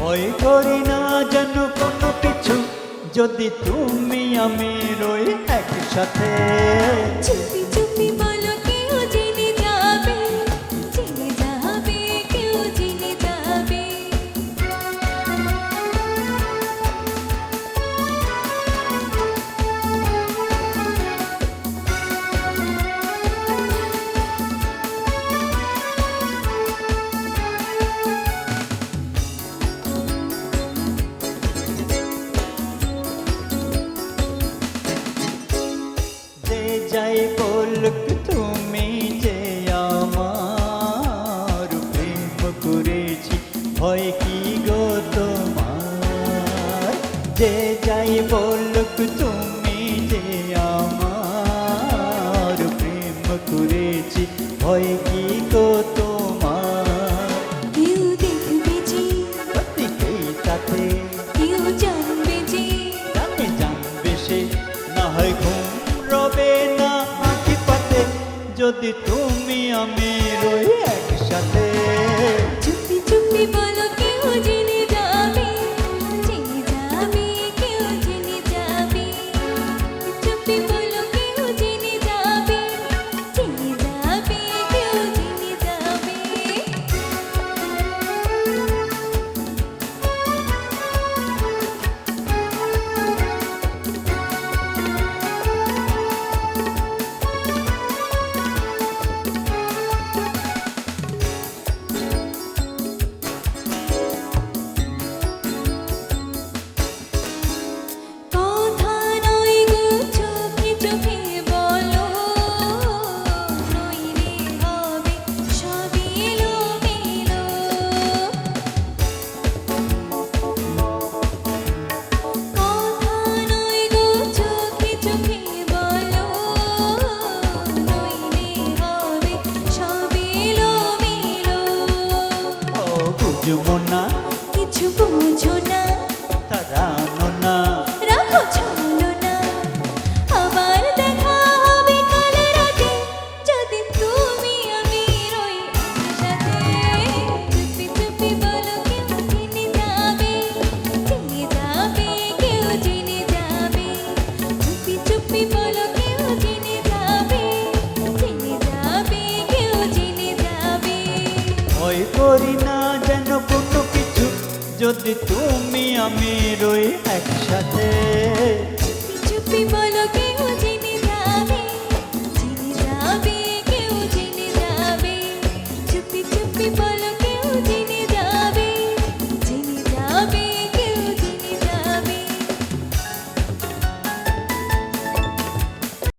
ভয় করি না যেন কোনো কিছু, যদি তুমি আমি রই একসাথে। চুপি চুপি বলো কেউ জেনে যাবে, জেনে যাবে, কেউ জেনে যাবে। যে যাই বলুক তুমি যে আমার প্রেম করেছি, ভয় কি গো তোমার? যে যাই বলুক তুমি যে আমার প্রেম করেছি, ভয় কি গো তোমার? কেউ দেখবে যে, প্রত্যেকেই তাতে কেউ জানবে যে, জানে জানবে সে, না হয় ঘুম রবে না আঁখি পাতে, যদি তুমি আমি রই একসাথে। চুপি চুপি বলো কেউ জেনে যাবে, জেনে যাবে, কেউ জেনে যাবে। চুপি বলো কেউ জেনে যাবে, জেনে যাবে, কেউ জেনে যাবে। কথা নয় গো চোখে চোখে বলো, নইলে হবে সবই এলোমেলো। কথা নয় গো চোখে চোখে বলো, নইলে হবে সবই এলোমেলো। ও বুঝবো না, কিছু বুঝো না, তারানো না, রাখো ছলো না। আবার দেখা হবে কাল রাতে, যদি তুমি আমি রই একসাথে। চুপি চুপি বলো কেউ জেনে যাবে, জেনে যাবে, কেউ জেনে যাবে। চুপি চুপি বলো কেউ জেনে যাবে, জেনে যাবে, কেউ জেনে যাবে। ভয় করি না যেন কোনো কিছু, যদি তুমি আমি রই একসাথে।